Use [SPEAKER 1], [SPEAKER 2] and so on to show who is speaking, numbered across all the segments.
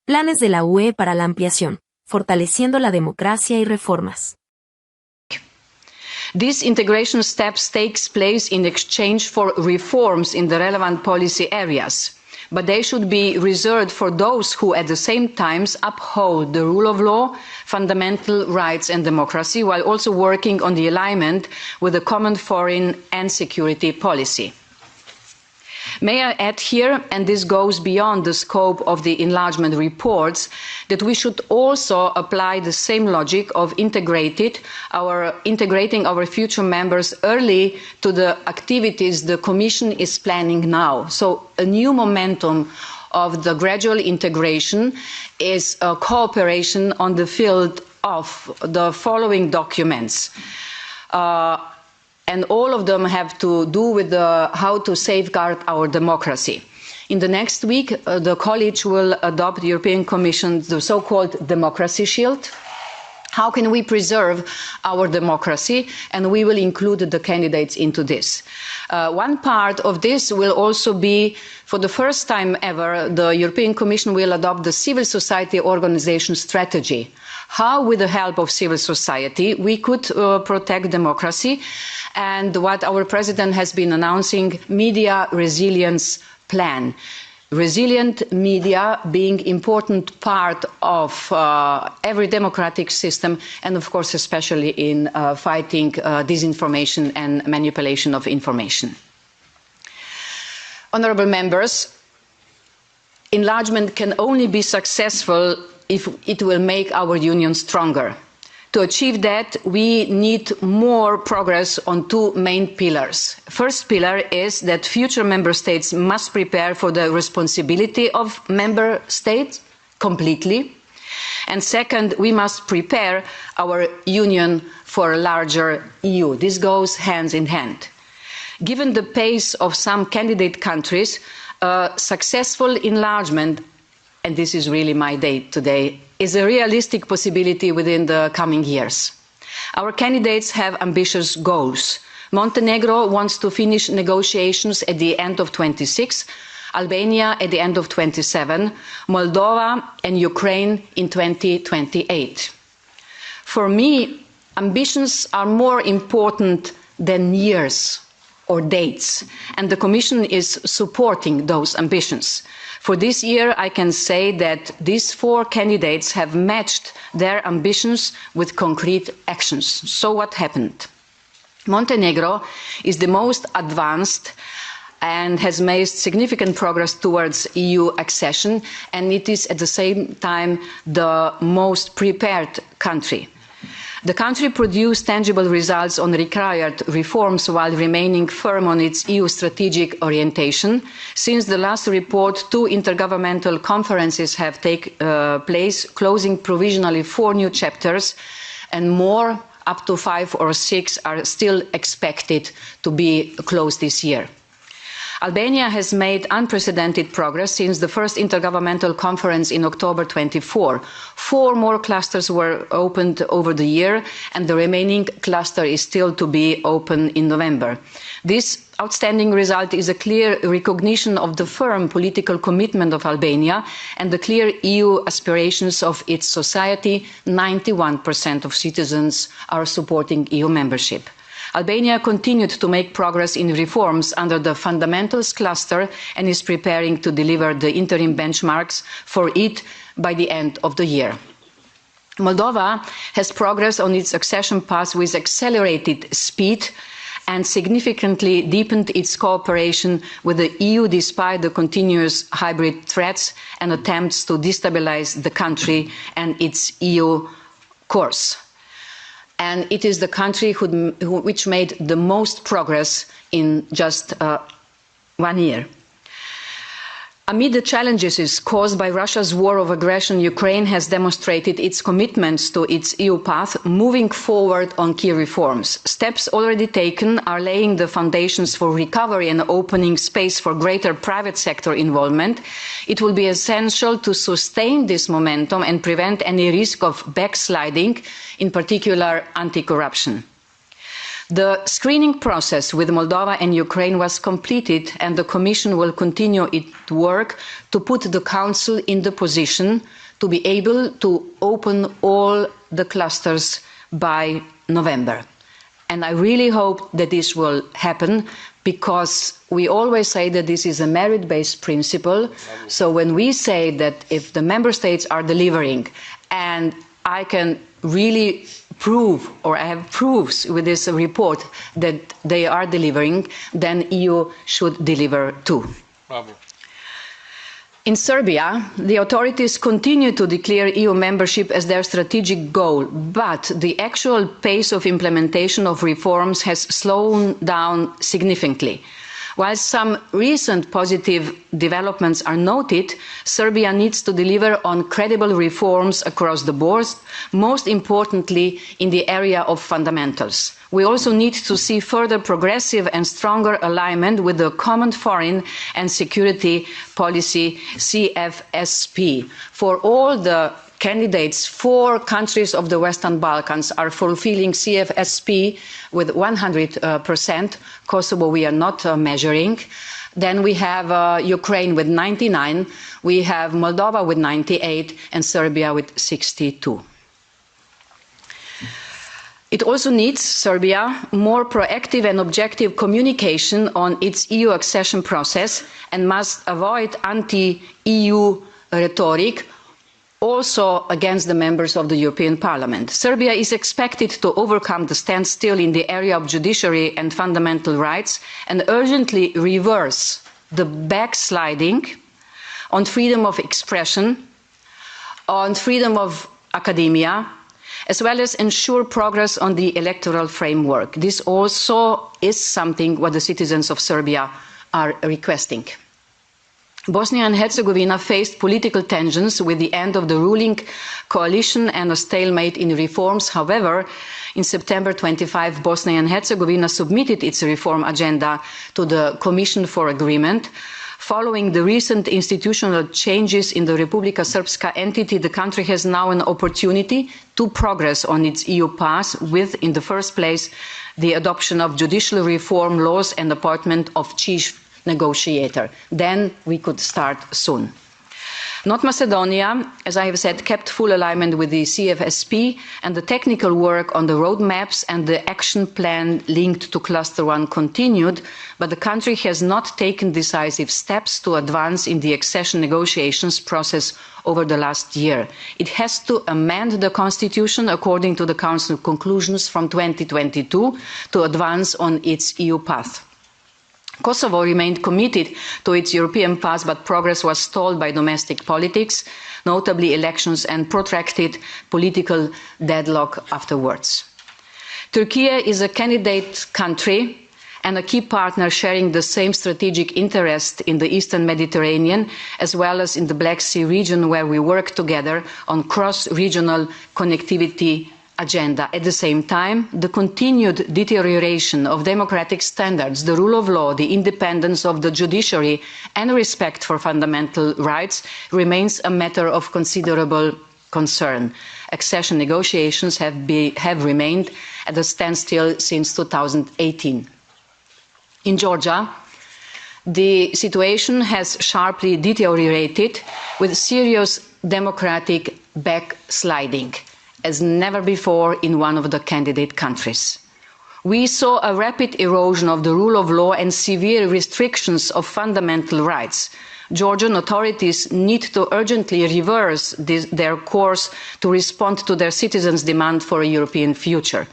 [SPEAKER 1] Planes de la UE para la ampliación, fortaleciendo la democracia y reformas.
[SPEAKER 2] These integration steps takes place in exchange for reforms in the relevant policy areas, but they should be reserved for those who at the same time uphold the rule of law, fundamental rights and democracy, while also working on the alignment with the common foreign and security policy. May I add here, and this goes beyond the scope of the enlargement reports, that we should also apply the same logic of integrating our future members early to the activities the Commission is planning now. So a new momentum of the gradual integration is a cooperation on the field of the following documents. And all of them have to do with how to safeguard our democracy. In the next week, the College will adopt the European Commission, the so-called Democracy Shield. How can we preserve our democracy? And we will include the candidates into this. One part of this will also be, for the first time ever, the European Commission will adopt the civil society organization strategy. How, with the help of civil society, we could protect democracy, and what our President has been announcing, media resilience plan. Resilient media being important part of every democratic system, and of course especially in fighting disinformation and manipulation of information. Honourable members, enlargement can only be successful if it will make our union stronger. To achieve that, we need more progress on two main pillars. First pillar is that future member states must prepare for the responsibility of member states completely. And second, we must prepare our union for a larger EU. This goes hand in hand. Given the pace of some candidate countries, successful enlargement, and this is really my day today, is a realistic possibility within the coming years. Our candidates have ambitious goals. Montenegro wants to finish negotiations at the end of 26, Albania at the end of 27, Moldova and Ukraine in 2028. For me, ambitions are more important than years or dates, and the Commission is supporting those ambitions. For this year, I can say that these four candidates have matched their ambitions with concrete actions. So what happened? Montenegro is the most advanced and has made significant progress towards EU accession, and it is at the same time the most prepared country. The country produced tangible results on required reforms while remaining firm on its EU strategic orientation. Since the last report, 2 intergovernmental conferences have taken place, closing provisionally 4 new chapters, and more, up to 5 or 6, are still expected to be closed this year. Albania has made unprecedented progress since the first intergovernmental conference in October 24. 4 more clusters were opened over the year, and the remaining cluster is still to be open in November. This outstanding result is a clear recognition of the firm political commitment of Albania and the clear EU aspirations of its society. 91% of citizens are supporting EU membership. Albania continued to make progress in reforms under the fundamentals cluster and is preparing to deliver the interim benchmarks for it by the end of the year. Moldova has progressed on its accession path with accelerated speed and significantly deepened its cooperation with the EU despite the continuous hybrid threats and attempts to destabilize the country and its EU course. And it is the country which made the most progress in just 1 year. Amid the challenges caused by Russia's war of aggression, Ukraine has demonstrated its commitments to its EU path, moving forward on key reforms. Steps already taken are laying the foundations for recovery and opening space for greater private sector involvement. It will be essential to sustain this momentum and prevent any risk of backsliding, in particular anti-corruption. The screening process with Moldova and Ukraine was completed, and the Commission will continue its work to put the Council in the position to be able to open all the clusters by November. And I really hope that this will happen, because we always say that this is a merit-based principle. So when we say that if the member states are delivering, and I can really prove, or I have proofs with this report that they are delivering, then EU should deliver too.
[SPEAKER 3] Bravo.
[SPEAKER 2] In Serbia, the authorities continue to declare EU membership as their strategic goal, but the actual pace of implementation of reforms has slowed down significantly. While some recent positive developments are noted, Serbia needs to deliver on credible reforms across the board, most importantly in the area of fundamentals. We also need to see further progressive and stronger alignment with the common foreign and security policy, CFSP. For all the candidates, 4 countries of the Western Balkans are fulfilling CFSP with 100%. Kosovo we are not measuring. Then we have Ukraine with 99, we have Moldova with 98, and Serbia with 62. It also needs, Serbia, more proactive and objective communication on its EU accession process, and must avoid anti-EU rhetoric, also against the members of the European Parliament. Serbia is expected to overcome the standstill in the area of judiciary and fundamental rights, and urgently reverse the backsliding on freedom of expression, on freedom of academia, as well as ensure progress on the electoral framework. This also is something what the citizens of Serbia are requesting. Bosnia and Herzegovina faced political tensions with the end of the ruling coalition and a stalemate in reforms. However, in September 25, Bosnia and Herzegovina submitted its reform agenda to the Commission for Agreement. Following the recent institutional changes in the Republika Srpska entity, the country has now an opportunity to progress on its EU path with, in the first place, the adoption of judicial reform laws and appointment of chief negotiator. Then we could start soon. North Macedonia, as I have said, kept full alignment with the CFSP, and the technical work on the roadmaps and the action plan linked to Cluster 1 continued, but the country has not taken decisive steps to advance in the accession negotiations process over the last year. It has to amend the constitution according to the Council conclusions from 2022 to advance on its EU path. Kosovo remained committed to its European path, but progress was stalled by domestic politics, notably elections and protracted political deadlock afterwards. Turkey is a candidate country and a key partner sharing the same strategic interest in the Eastern Mediterranean, as well as in the Black Sea region, where we work together on cross-regional connectivity agenda. At the same time, the continued deterioration of democratic standards, the rule of law, the independence of the judiciary, and respect for fundamental rights remains a matter of considerable concern. Accession negotiations have remained at a standstill since 2018. In Georgia, the situation has sharply deteriorated, with serious democratic backsliding, as never before in one of the candidate countries. We saw a rapid erosion of the rule of law and severe restrictions of fundamental rights. Georgian authorities need to urgently reverse their course to respond to their citizens' demand for a European future.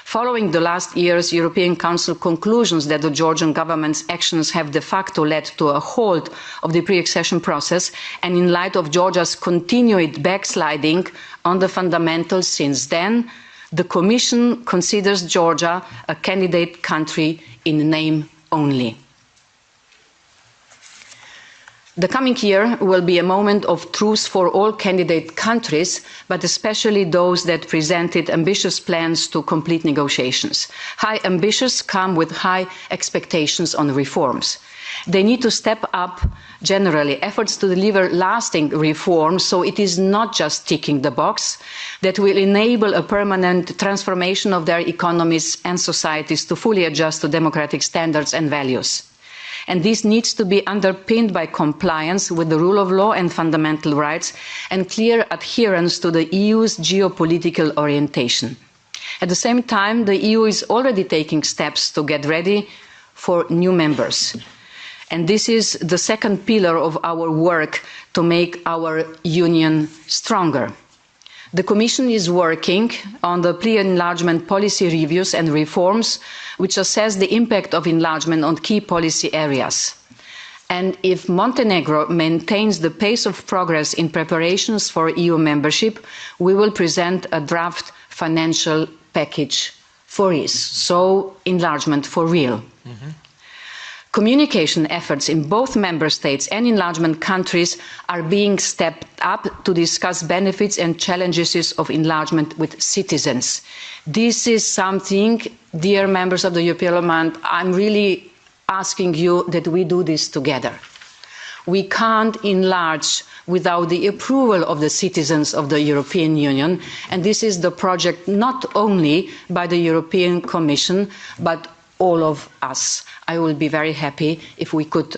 [SPEAKER 2] Following the last year's European Council conclusions that the Georgian government's actions have de facto led to a halt of the pre-accession process, and in light of Georgia's continued backsliding on the fundamentals since then, the Commission considers Georgia a candidate country in name only. The coming year will be a moment of truth for all candidate countries, but especially those that presented ambitious plans to complete negotiations. High ambitions come with high expectations on reforms. They need to step up, generally, efforts to deliver lasting reforms, so it is not just ticking the box, that will enable a permanent transformation of their economies and societies to fully adjust to democratic standards and values. And this needs to be underpinned by compliance with the rule of law and fundamental rights and clear adherence to the EU's geopolitical orientation. At the same time, the EU is already taking steps to get ready for new members. And this is the second pillar of our work to make our union stronger. The Commission is working on the pre-enlargement policy reviews and reforms which assess the impact of enlargement on key policy areas. And if Montenegro maintains the pace of progress in preparations for EU membership, we will present a draft financial package for it. So enlargement for real. Communication efforts in both member states and enlargement countries are being stepped up to discuss benefits and challenges of enlargement with citizens. This is something, dear members of the European Parliament, I'm really asking you that we do this together. We can't enlarge without the approval of the citizens of the European Union, and this is the project not only by the European Commission, but all of us. I will be very happy if we could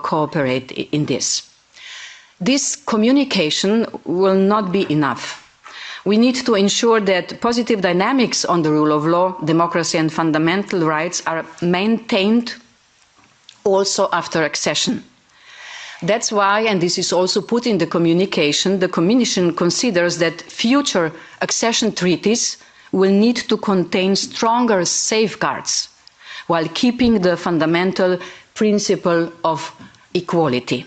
[SPEAKER 2] cooperate in this. This communication will not be enough. We need to ensure that positive dynamics on the rule of law, democracy and fundamental rights are maintained also after accession. That's why, and this is also put in the Commission considers that future accession treaties will need to contain stronger safeguards while keeping the fundamental principle of equality.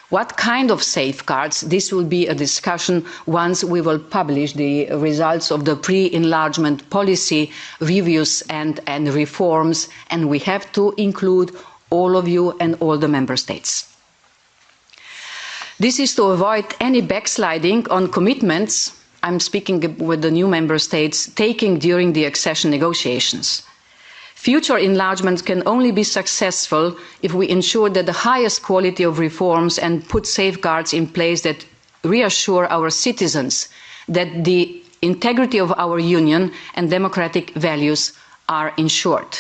[SPEAKER 2] What kind of safeguards? This will be a discussion once we will publish the results of the pre-enlargement policy reviews and reforms, and we have to include all of you and all the member states. This is to avoid any backsliding on commitments, I'm speaking with the new member states, taking during the accession negotiations. Future enlargements can only be successful if we ensure that the highest quality of reforms and put safeguards in place that reassure our citizens that the integrity of our union and democratic values are ensured.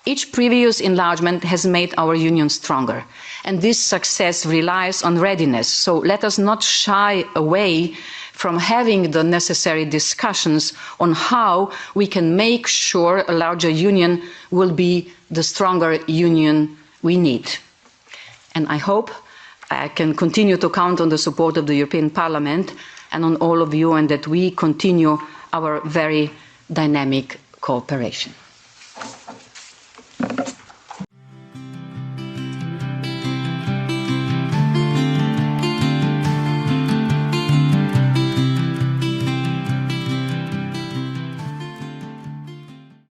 [SPEAKER 2] Each previous enlargement has made our union stronger, and this success relies on readiness. So let us not shy away from having the necessary discussions on how we can make sure a larger union will be the stronger union we need. And I hope I can continue to count on the support of the European Parliament and on all of you, and that we continue our very dynamic cooperation.